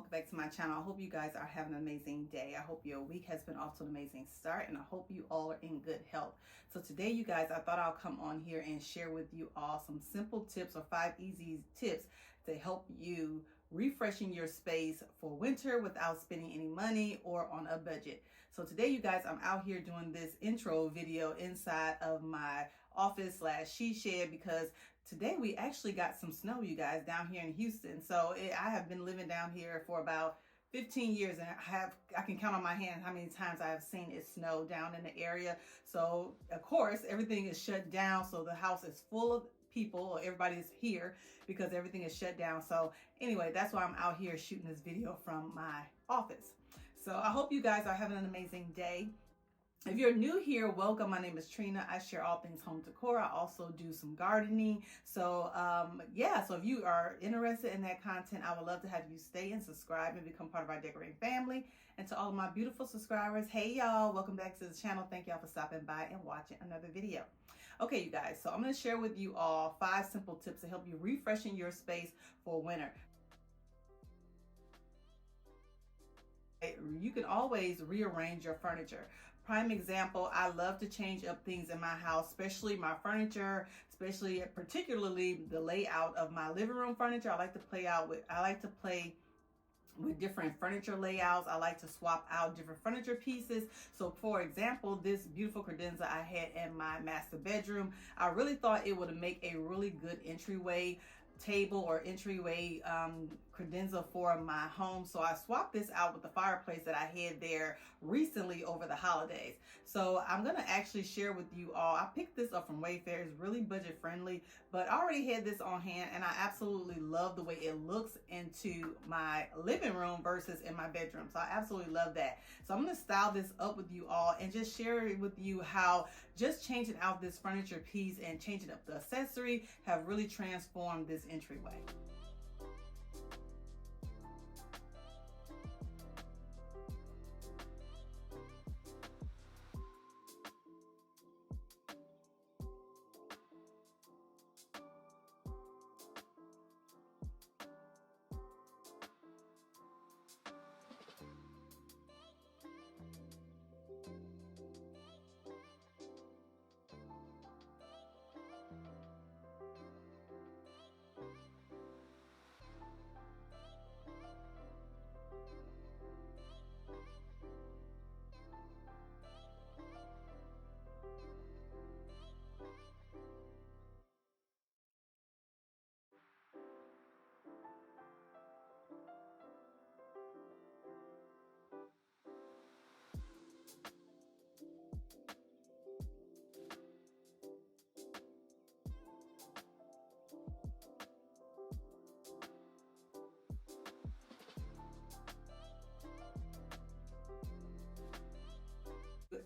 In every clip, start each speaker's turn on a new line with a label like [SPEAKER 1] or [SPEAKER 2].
[SPEAKER 1] welcome back to my channel. I hope you guys are having an amazing day. I hope your week has been off to an amazing start, and I hope you all are in good health. So today, you guys, I thought I'll come on here and share with you all some simple tips, or 5 easy tips to help you refreshing your space for winter without spending any money or on a budget. So today, you guys, I'm out here doing this intro video inside of my office / she shed, because today we actually got some snow, you guys, down here in Houston. So I have been living down here for about 15 years, and I can count on my hand how many times I have seen it snow down in the area. So of course everything is shut down, so the house is full of people. Everybody's here because everything is shut down. So anyway, that's why I'm out here shooting this video from my office. So I hope you guys are having an amazing day. If you're new here, welcome. My name is Trina. I share all things home decor. I also do some gardening. So so if you are interested in that content, I would love to have you stay and subscribe and become part of our decorating family. And to all of my beautiful subscribers, hey y'all, welcome back to the channel. Thank y'all for stopping by and watching another video. Okay, you guys, so I'm going to share with you all 5 simple tips to help you refreshing your space for winter. You can always rearrange your furniture. Prime example, I love to change up things in my house, especially my furniture, particularly the layout of my living room furniture. I like to play with different furniture layouts. I like to swap out different furniture pieces. So for example, this beautiful credenza I had in my master bedroom, I really thought it would make a really good entryway table or entryway credenza for my home. So I swapped this out with the fireplace that I had there recently over the holidays. So I'm gonna actually share with you all. I picked this up from Wayfair. It's really budget friendly, but I already had this on hand and I absolutely love the way it looks into my living room versus in my bedroom. So I absolutely love that. So I'm gonna style this up with you all and just share with you how just changing out this furniture piece and changing up the accessory have really transformed this entryway.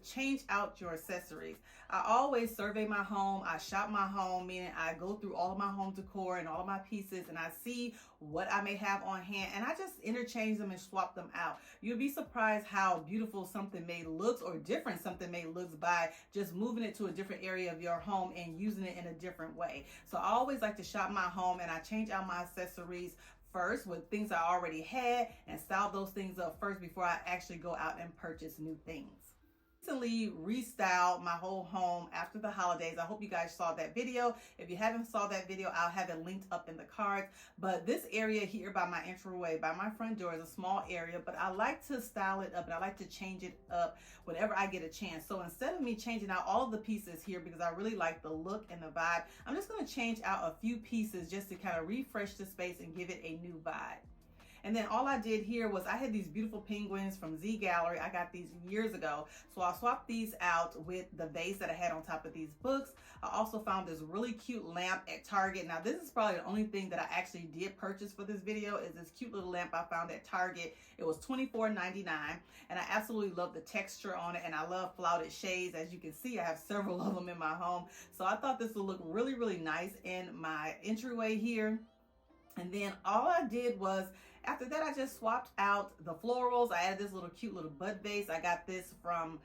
[SPEAKER 1] Change out your accessories. I always survey my home. I shop my home, meaning I go through all of my home decor and all of my pieces, and I see what I may have on hand, and I just interchange them and swap them out. You'll be surprised how beautiful something may look, or different something may look, by just moving it to a different area of your home and using it in a different way. So I always like to shop my home, and I change out my accessories first with things I already had and style those things up first before I actually go out and purchase new things. Recently restyled my whole home after the holidays. I hope you guys saw that video. If you haven't saw that video, I'll have it linked up in the cards. But this area here by my entryway, by my front door, is a small area, but I like to style it up and I like to change it up whenever I get a chance. So instead of me changing out all of the pieces here, because I really like the look and the vibe, I'm just going to change out a few pieces just to kind of refresh the space and give it a new vibe. And then all I did here was I had these beautiful penguins from Z Gallery. I got these years ago. So I swapped these out with the vase that I had on top of these books. I also found this really cute lamp at Target. Now this is probably the only thing that I actually did purchase for this video, is this cute little lamp I found at Target. It was $24.99 and I absolutely love the texture on it, and I love flouted shades. As you can see, I have several of them in my home. So I thought this would look really, really nice in my entryway here. And then all I did was, after that, I just swapped out the florals. I added this little cute little bud vase. I got this from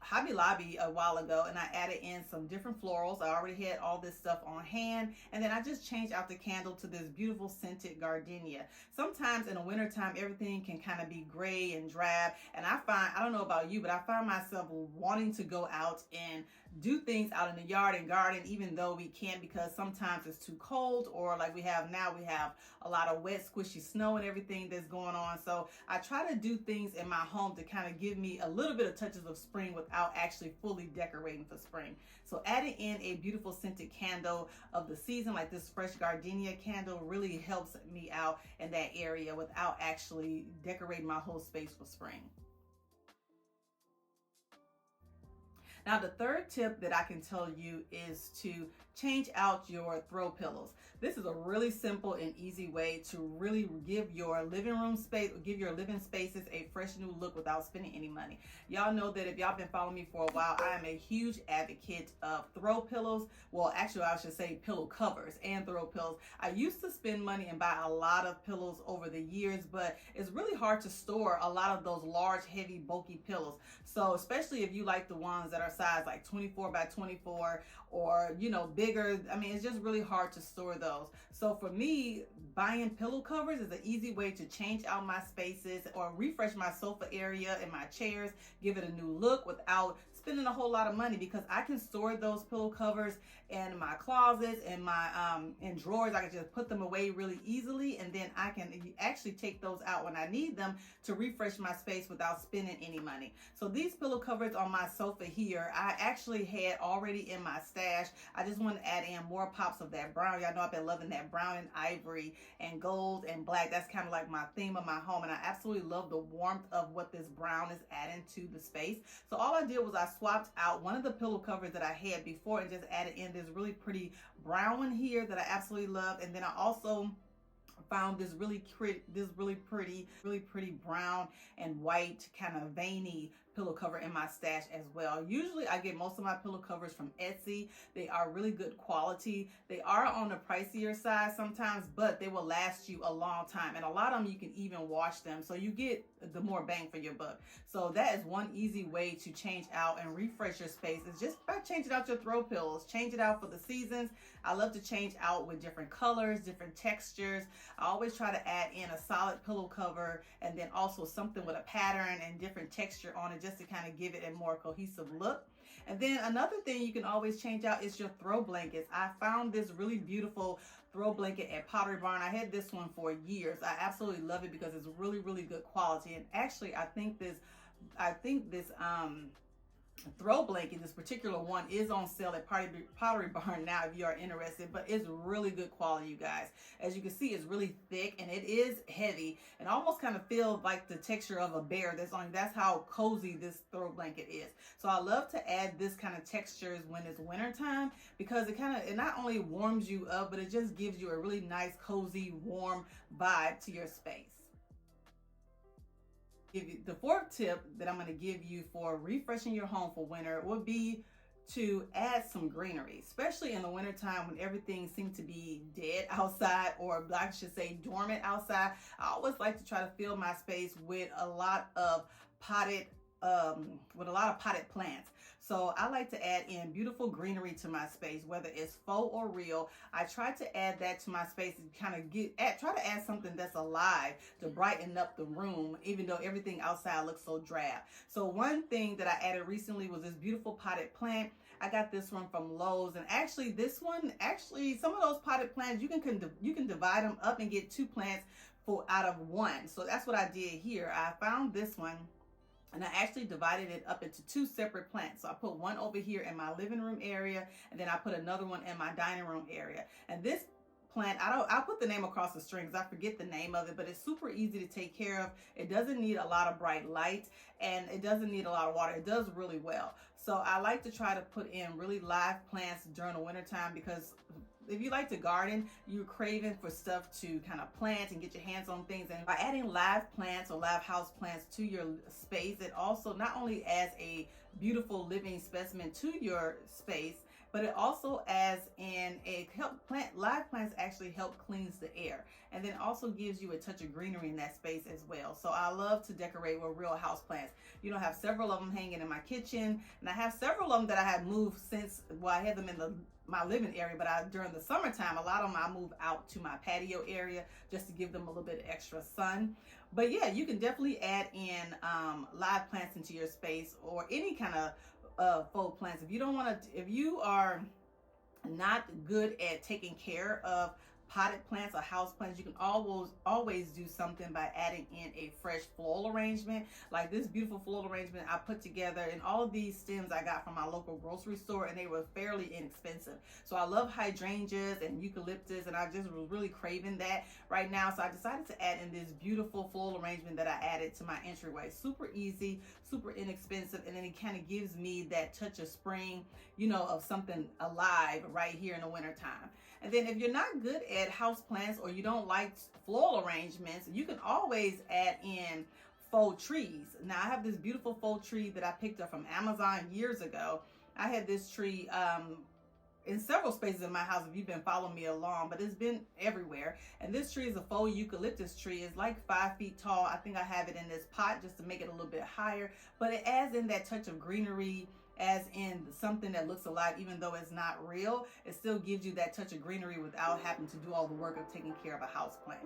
[SPEAKER 1] Hobby Lobby a while ago, and I added in some different florals. I already had all this stuff on hand, and then I just changed out the candle to this beautiful scented gardenia. Sometimes in the wintertime, everything can kind of be gray and drab, and I don't know about you, but I find myself wanting to go out and do things out in the yard and garden, even though we can't, because sometimes it's too cold, or like we have now, we have a lot of wet, squishy snow and everything that's going on. So I try to do things in my home to kind of give me a little bit of touches of spring without actually fully decorating for spring. So adding in a beautiful scented candle of the season, like this fresh gardenia candle, really helps me out in that area without actually decorating my whole space for spring. Now, the third tip that I can tell you is to change out your throw pillows. This is a really simple and easy way to really give your living room space, give your living spaces a fresh new look without spending any money. Y'all know that if y'all been following me for a while, I am a huge advocate of throw pillows. Well, actually, I should say pillow covers and throw pillows. I used to spend money and buy a lot of pillows over the years, but it's really hard to store a lot of those large, heavy, bulky pillows. So especially if you like the ones that are size like 24 by 24 or, you know, bigger. I mean, it's just really hard to store those. So for me, buying pillow covers is an easy way to change out my spaces or refresh my sofa area and my chairs, give it a new look without spending a whole lot of money, because I can store those pillow covers in my closets and my in drawers. I can just put them away really easily, and then I can actually take those out when I need them to refresh my space without spending any money. So these pillow covers on my sofa here, I actually had already in my stash. I just want to add in more pops of that brown. Y'all know I've been loving that brown and ivory and gold and black. That's kind of like my theme of my home, and I absolutely love the warmth of what this brown is adding to the space. So all I did was I swapped out one of the pillow covers that I had before and just added in this really pretty brown one here that I absolutely love. And then I also found this really pretty brown and white kind of veiny pillow cover in my stash as well. Usually I get most of my pillow covers from Etsy. They are really good quality. They are on the pricier side sometimes, but they will last you a long time. And a lot of them you can even wash them, so you get the more bang for your buck. So that is one easy way to change out and refresh your space, is just by changing out your throw pillows. Change it out for the seasons. I love to change out with different colors, different textures. I always try to add in a solid pillow cover and then also something with a pattern and different texture on it, just to kind of give it a more cohesive look. And then another thing you can always change out is your throw blankets. I found this really beautiful throw blanket at Pottery Barn. I had this one for years. I absolutely love it because it's really good quality. And actually, I think this throw blanket, this particular one, is on sale at Pottery Barn now if you are interested, but it's really good quality, you guys. As you can see, it's really thick and it is heavy and almost kind of feels like the texture of a bear. That's how cozy this throw blanket is. So I love to add this kind of textures when it's wintertime, because it not only warms you up, but it just gives you a really nice, cozy, warm vibe to your space. The fourth tip that I'm going to give you for refreshing your home for winter would be to add some greenery, especially in the wintertime when everything seems to be dead outside, or I should say dormant outside. I always like to try to fill my space with a lot of potted plants. So I like to add in beautiful greenery to my space, whether it's faux or real. I try to add that to my space and kind of try to add something that's alive to brighten up the room, even though everything outside looks so drab. So one thing that I added recently was this beautiful potted plant. I got this one from Lowe's, and actually some of those potted plants, you can divide them up and get 2 plants out of one. So that's what I did here. I found this one, and I actually divided it up into 2 separate plants. So I put one over here in my living room area, and then I put another one in my dining room area. And this plant, I'll put the name across the string because I forget the name of it, but it's super easy to take care of. It doesn't need a lot of bright light, and it doesn't need a lot of water. It does really well. So I like to try to put in really live plants during the wintertime, because if you like to garden, you're craving for stuff to kind of plant and get your hands on things. And by adding live plants or live house plants to your space, it also not only adds a beautiful living specimen to your space, but it also adds in live plants actually help cleans the air, and then also gives you a touch of greenery in that space as well. So I love to decorate with real house plants. You know, I have several of them hanging in my kitchen, and I have several of them that I have moved since, well, I had them in my living area, but during the summertime, a lot of them I move out to my patio area just to give them a little bit of extra sun. But yeah, you can definitely add in live plants into your space, or any kind of faux plants. If you don't want to, if you are not good at taking care of potted plants or house plants, you can always do something by adding in a fresh floral arrangement, like this beautiful floral arrangement I put together. And all of these stems I got from my local grocery store, and they were fairly inexpensive. So I love hydrangeas and eucalyptus, and I just was really craving that right now. So I decided to add in this beautiful floral arrangement that I added to my entryway. Super easy, super inexpensive, and then it kind of gives me that touch of spring, you know, of something alive right here in the wintertime. And then if you're not good at house plants, or you don't like floral arrangements, you can always add in faux trees. Now I have this beautiful faux tree that I picked up from Amazon years ago. I had this tree in several spaces in my house, if you've been following me along, but it's been everywhere. And this tree is a faux eucalyptus tree. It's like 5 feet tall. I think I have it in this pot just to make it a little bit higher, but it adds in that touch of greenery, as in something that looks alive. Even though it's not real, it still gives you that touch of greenery without having to do all the work of taking care of a house plant.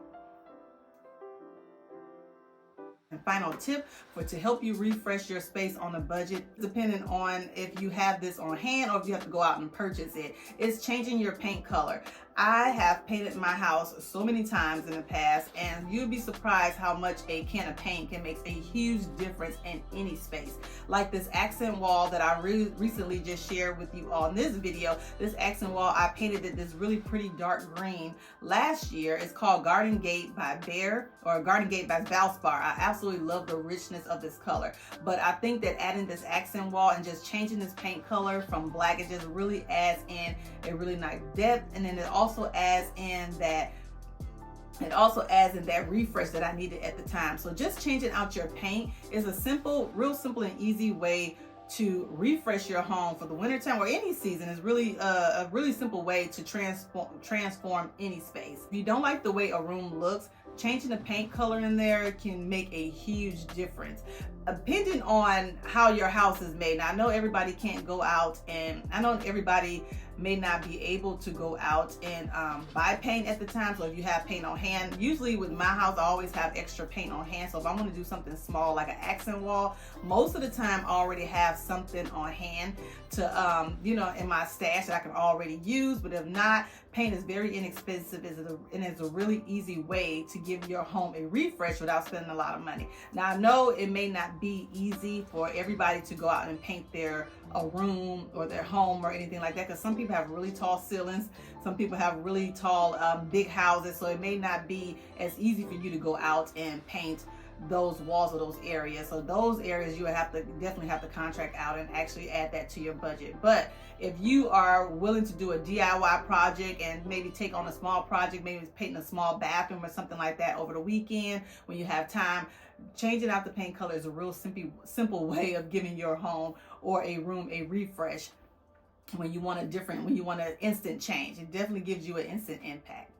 [SPEAKER 1] And final tip to help you refresh your space on a budget, depending on if you have this on hand or if you have to go out and purchase it, is changing your paint color. I have painted my house so many times in the past, and you'd be surprised how much a can of paint can make a huge difference in any space. Like this accent wall that I recently just shared with you all in this video. This accent wall, I painted it this really pretty dark green last year. It's called Garden Gate by Garden Gate by Valspar. I absolutely love the richness of this color, but I think that adding this accent wall and just changing this paint color from black, it just really adds in a really nice depth, and then it also adds in that refresh that I needed at the time. So just changing out your paint is a real simple and easy way to refresh your home for the wintertime or any season. Is really a really simple way to transform any space. If you don't like the way a room looks, changing the paint color in there can make a huge difference, depending on how your house is made. Now I know everybody can't go out, and I know everybody may not be able to go out and buy paint at the time. So if you have paint on hand, usually with my house, I always have extra paint on hand. So if I want to do something small like an accent wall, most of the time I already have something on hand to, you know, in my stash that I can already use. But if not, paint is very inexpensive, and it's a really easy way to give your home a refresh without spending a lot of money. Now I know it may not be easy for everybody to go out and paint their room or their home or anything like that, because some people have really tall ceilings, some people have really tall big houses, so it may not be as easy for you to go out and paint those walls or those areas. So those areas you would definitely have to contract out and actually add that to your budget. But if you are willing to do a DIY project and maybe take on a small project, maybe it's painting a small bathroom or something like that over the weekend when you have time, changing out the paint color is a real simple way of giving your home or a room a refresh when you want an instant change. It definitely gives you an instant impact.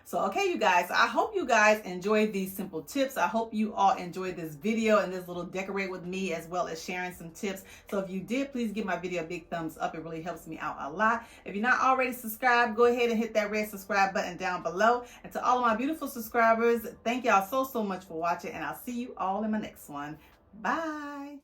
[SPEAKER 1] So, okay, you guys, I hope you guys enjoyed these simple tips. I hope you all enjoyed this video and this little decorate with me, as well as sharing some tips. So if you did, please give my video a big thumbs up. It really helps me out a lot. If you're not already subscribed, go ahead and hit that red subscribe button down below. And to all of my beautiful subscribers, thank y'all so much for watching, and I'll see you all in my next one. Bye.